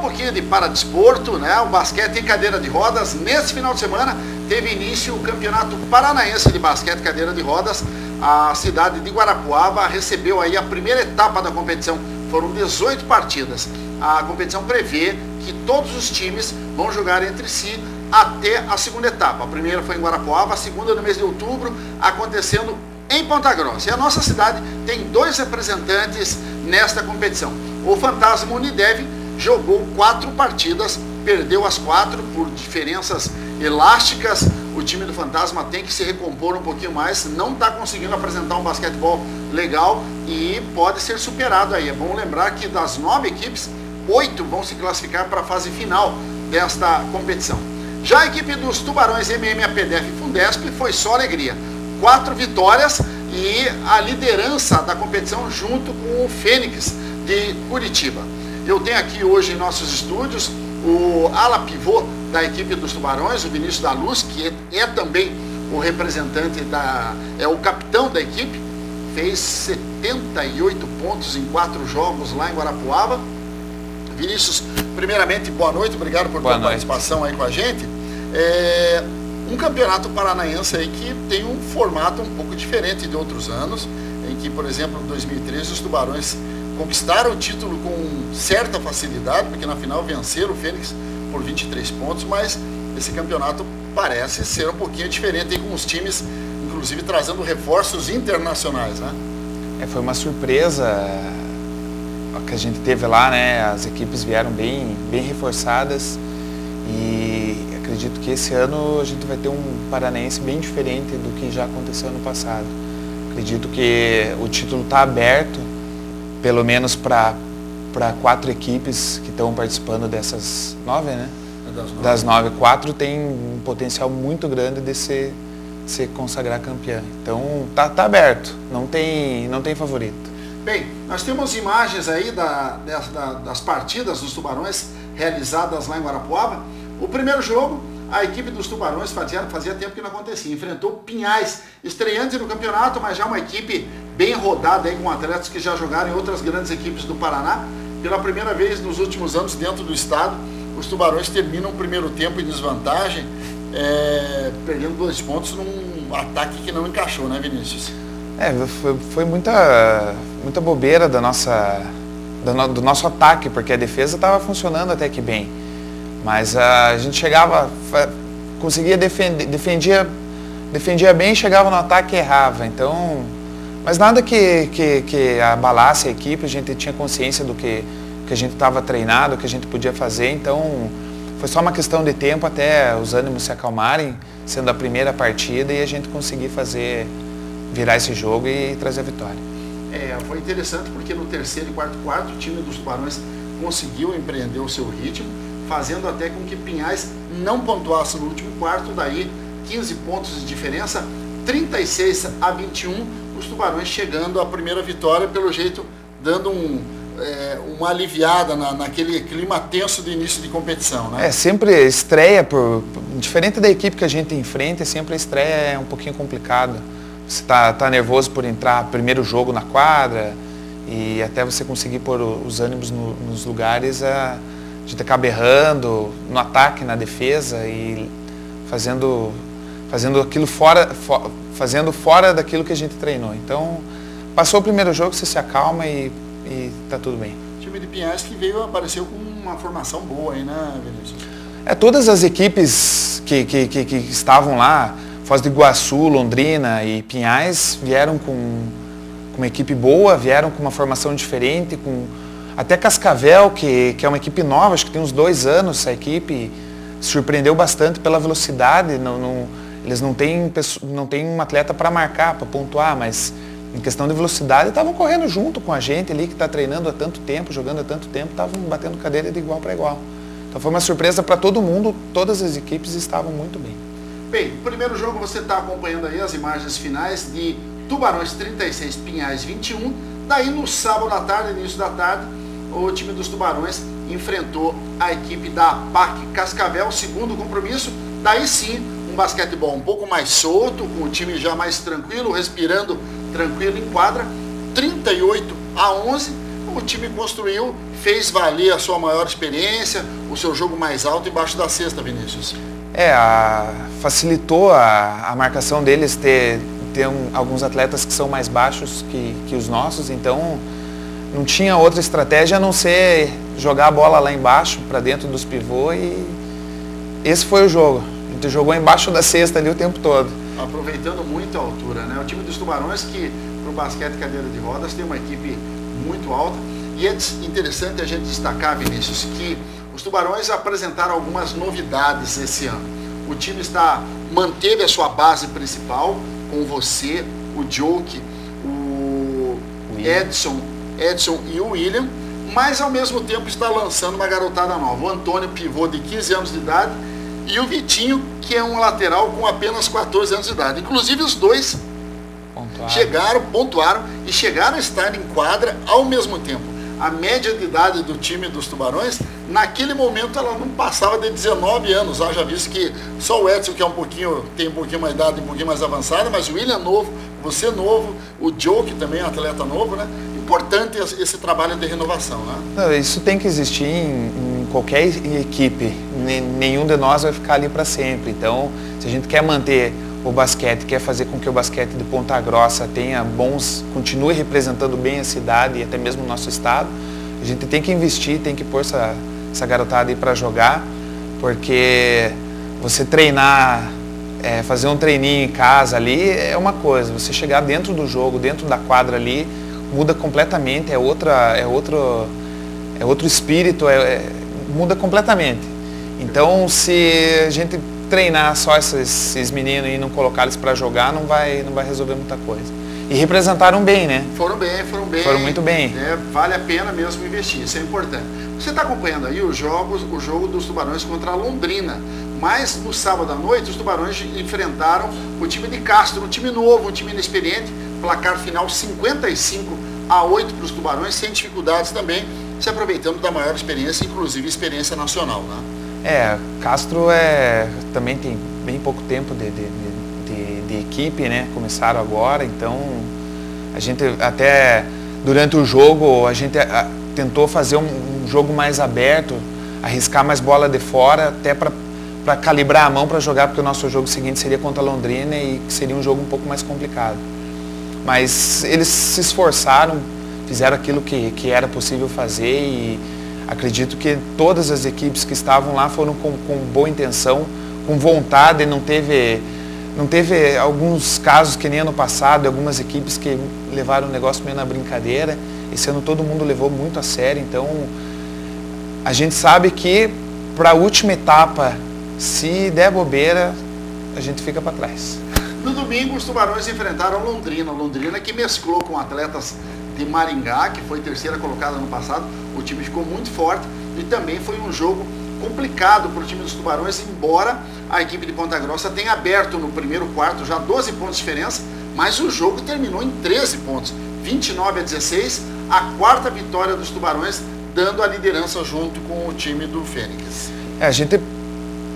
pouquinho de paradesporto, né? O basquete em cadeira de rodas. Nesse final de semana teve início o Campeonato Paranaense de Basquete Cadeira de Rodas. A cidade de Guarapuava recebeu aí a primeira etapa da competição. Foram 18 partidas. A competição prevê que todos os times vão jogar entre si até a segunda etapa. A primeira foi em Guarapuava, a segunda no mês de outubro, acontecendo em Ponta Grossa. E a nossa cidade tem 2 representantes nesta competição. O Fantasma Unidev jogou 4 partidas, perdeu as 4 por diferenças elásticas. O time do Fantasma tem que se recompor um pouquinho mais, não está conseguindo apresentar um basquetebol legal e pode ser superado aí. É bom lembrar que das 9 equipes, 8 vão se classificar para a fase final desta competição. Já a equipe dos Tubarões MMAPDF Fundesp foi só alegria. 4 vitórias e a liderança da competição junto com o Fênix de Curitiba. Eu tenho aqui hoje em nossos estúdios o ala pivô da equipe dos Tubarões, o Vinícius da Luz, que é também o representante é o capitão da equipe, fez 78 pontos em 4 jogos lá em Guarapuava. Vinícius, primeiramente, boa noite, obrigado por tua participação aí com a gente. Um campeonato paranaense aí que tem um formato um pouco diferente de outros anos, em que, por exemplo, em 2013 os Tubarões conquistaram o título com certa facilidade, porque na final venceram o Fênix por 23 pontos, mas esse campeonato parece ser um pouquinho diferente aí, com os times, inclusive, trazendo reforços internacionais, né? Foi uma surpresa que a gente teve lá, né? As equipes vieram bem reforçadas e acredito que esse ano a gente vai ter um paranaense bem diferente do que já aconteceu ano passado. Acredito que o título está aberto, pelo menos para 4 equipes que estão participando dessas 9, né? Das 9, 4 tem um potencial muito grande de se consagrar campeã. Então tá aberto, não tem favorito. Bem, nós temos imagens aí das partidas dos Tubarões realizadas lá em Guarapuava. O primeiro jogo, a equipe dos Tubarões fazia tempo que não acontecia. Enfrentou Pinhais, estreante no campeonato, mas já uma equipe bem rodada aí, com atletas que já jogaram em outras grandes equipes do Paraná. Pela primeira vez nos últimos anos dentro do estado, os Tubarões terminam o primeiro tempo em desvantagem, perdendo 2 pontos num ataque que não encaixou, né, Vinícius? Foi muita bobeira do nosso ataque, porque a defesa estava funcionando até que bem. Mas a gente chegava, conseguia defendia bem, chegava no ataque e errava. Então, mas nada que abalasse a equipe, a gente tinha consciência do que a gente estava treinado, o que a gente podia fazer. Então, foi só uma questão de tempo até os ânimos se acalmarem, sendo a primeira partida, e a gente conseguir virar esse jogo e trazer a vitória. Foi interessante porque no terceiro e quarto o time dos Tubarões conseguiu empreender o seu ritmo, fazendo até com que Pinhais não pontuasse no último quarto, daí 15 pontos de diferença, 36-21, os Tubarões chegando à primeira vitória, pelo jeito dando uma aliviada naquele clima tenso de início de competição, né? Sempre estreia, diferente da equipe que a gente enfrenta, sempre a estreia é um pouquinho complicada. Você tá nervoso por entrar primeiro jogo na quadra e até você conseguir pôr os ânimos nos lugares, a gente acaba errando no ataque, na defesa e fazendo aquilo fora daquilo que a gente treinou. Então, passou o primeiro jogo, você se acalma e tá tudo bem. O time de Pinhais que apareceu com uma formação boa aí, né, Vinícius? Todas as equipes que estavam lá, Foz do Iguaçu, Londrina e Pinhais, vieram com uma equipe boa, vieram com uma formação diferente, até Cascavel, que é uma equipe nova, acho que tem uns 2 anos, a equipe surpreendeu bastante pela velocidade. Eles não têm um atleta para marcar, para pontuar, mas em questão de velocidade estavam correndo junto com a gente ali, que está treinando há tanto tempo, jogando há tanto tempo, estavam batendo cadeira de igual para igual. Então foi uma surpresa para todo mundo, todas as equipes estavam muito bem. Bem, o primeiro jogo você está acompanhando aí as imagens finais de Tubarões 36, Pinhais 21. Daí no sábado à tarde, início da tarde, o time dos Tubarões enfrentou a equipe da APAC Cascavel, segundo compromisso. Daí sim, um basquetebol um pouco mais solto, com o time já mais tranquilo, respirando tranquilo em quadra. 38-11, o time construiu, fez valer a sua maior experiência, o seu jogo mais alto embaixo da cesta, Vinícius. Facilitou a marcação deles ter alguns atletas que são mais baixos que os nossos, então não tinha outra estratégia a não ser jogar a bola lá embaixo, para dentro dos pivôs, e esse foi o jogo. A gente jogou embaixo da cesta ali o tempo todo. Aproveitando muito a altura, né? O time dos Tubarões, que para o basquete cadeira de rodas tem uma equipe muito alta, e é interessante a gente destacar, Vinícius, que os Tubarões apresentaram algumas novidades esse ano. O time manteve a sua base principal, com você, o Joke, o Edson e o William, mas ao mesmo tempo está lançando uma garotada nova. O Antônio, pivô de 15 anos de idade, e o Vitinho, que é um lateral com apenas 14 anos de idade. Inclusive os dois pontuaram e chegaram a estar em quadra ao mesmo tempo. A média de idade do time dos Tubarões, naquele momento, ela não passava de 19 anos. Já visto que só o Edson, que tem um pouquinho mais idade, um pouquinho mais avançada, mas o William novo, você novo, o Joe, que também é um atleta novo, né? Importante esse trabalho de renovação, né? Não, isso tem que existir em qualquer equipe. Nenhum de nós vai ficar ali para sempre. Então, se a gente quer manter o basquete, quer fazer com que o basquete de Ponta Grossa continue representando bem a cidade e até mesmo o nosso estado, a gente tem que investir, tem que pôr essa garotada aí para jogar, porque você treinar, fazer um treininho em casa ali é uma coisa, você chegar dentro do jogo, dentro da quadra ali, muda completamente, é outro espírito, muda completamente. Então, se a gente treinar só esses meninos e não colocar eles para jogar, não vai resolver muita coisa. E representaram bem, né? Foram bem. Foram muito bem. Vale a pena mesmo investir, isso é importante. Você está acompanhando aí o jogo dos Tubarões contra a Londrina, mas no sábado à noite os Tubarões enfrentaram o time de Castro, um time novo, um time inexperiente, placar final 55-8 para os Tubarões, sem dificuldades também, se aproveitando da maior experiência, inclusive experiência nacional, né? Castro também tem bem pouco tempo de equipe, né? Começaram agora, então a gente até durante o jogo a gente tentou fazer um jogo mais aberto, arriscar mais bola de fora, até para calibrar a mão para jogar, porque o nosso jogo seguinte seria contra a Londrina e seria um jogo um pouco mais complicado. Mas eles se esforçaram, fizeram aquilo que era possível fazer, e acredito que todas as equipes que estavam lá foram com boa intenção, com vontade. Não teve alguns casos que nem ano passado, algumas equipes que levaram o negócio meio na brincadeira. Esse ano todo mundo levou muito a sério, então a gente sabe que para a última etapa, se der bobeira, a gente fica para trás. No domingo, os Tubarões enfrentaram Londrina que mesclou com atletas de Maringá, que foi terceira colocada no passado. O time ficou muito forte e também foi um jogo complicado para o time dos Tubarões, embora a equipe de Ponta Grossa tenha aberto no primeiro quarto já 12 pontos de diferença, mas o jogo terminou em 13 pontos, 29-16, a quarta vitória dos Tubarões, dando a liderança junto com o time do Fênix. A gente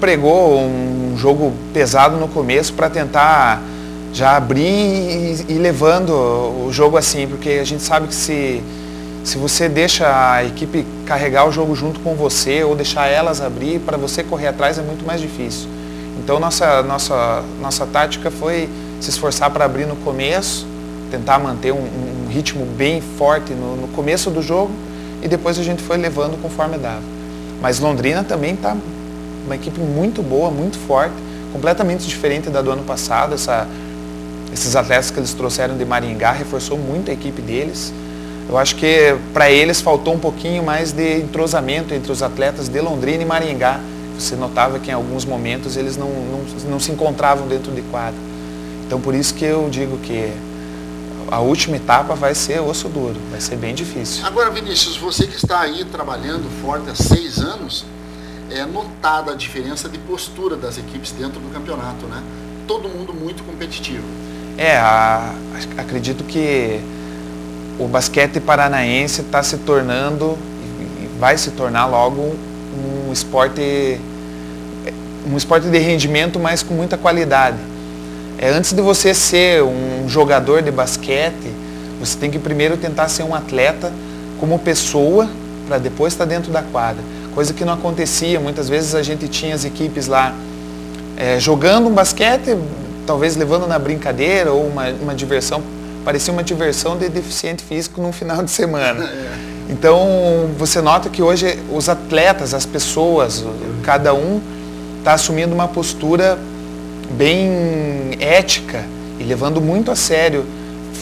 pregou um jogo pesado no começo para tentar já abrir e levando o jogo assim, porque a gente sabe que se você deixa a equipe carregar o jogo junto com você ou deixar elas abrir, para você correr atrás é muito mais difícil. Então nossa tática foi se esforçar para abrir no começo, tentar manter um ritmo bem forte no começo do jogo, e depois a gente foi levando conforme dava. Mas Londrina também está uma equipe muito boa, muito forte, completamente diferente da do ano passado. Esses atletas que eles trouxeram de Maringá reforçou muito a equipe deles. Eu acho que para eles faltou um pouquinho mais de entrosamento entre os atletas de Londrina e Maringá. Você notava que em alguns momentos eles não se encontravam dentro de quadra. Então por isso que eu digo que a última etapa vai ser osso duro, vai ser bem difícil. Agora, Vinícius, você que está aí trabalhando forte há 6 anos, é notada a diferença de postura das equipes dentro do campeonato, né? Todo mundo muito competitivo. Acredito que o basquete paranaense está se tornando, e vai se tornar logo, um esporte de rendimento, mas com muita qualidade. Antes de você ser um jogador de basquete, você tem que primeiro tentar ser um atleta como pessoa para depois estar dentro da quadra. Coisa que não acontecia, muitas vezes a gente tinha as equipes lá jogando um basquete, talvez levando na brincadeira ou uma diversão, parecia uma diversão de deficiente físico num final de semana. Então você nota que hoje os atletas, as pessoas, cada um está assumindo uma postura bem ética e levando muito a sério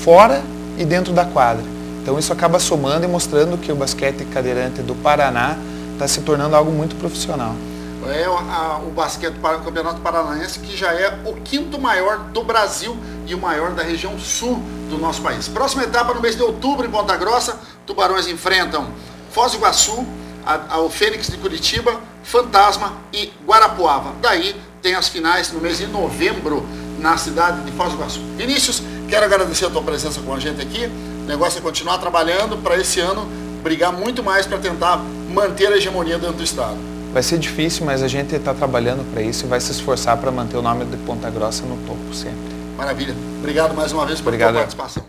fora e dentro da quadra. Então isso acaba somando e mostrando que o basquete cadeirante do Paraná está se tornando algo muito profissional. O basquete para o Campeonato Paranaense, que já é o 5º maior do Brasil e o maior da região sul do nosso país. Próxima etapa no mês de outubro em Ponta Grossa, Tubarões enfrentam Foz do Iguaçu, o Fênix de Curitiba, Fantasma e Guarapuava. Daí tem as finais no mês de novembro na cidade de Foz do Iguaçu. Vinícius, quero agradecer a tua presença com a gente aqui. O negócio é continuar trabalhando para esse ano brigar muito mais para tentar manter a hegemonia dentro do estado. Vai ser difícil, mas a gente está trabalhando para isso e vai se esforçar para manter o nome de Ponta Grossa no topo sempre. Maravilha. Obrigado mais uma vez por tua participação.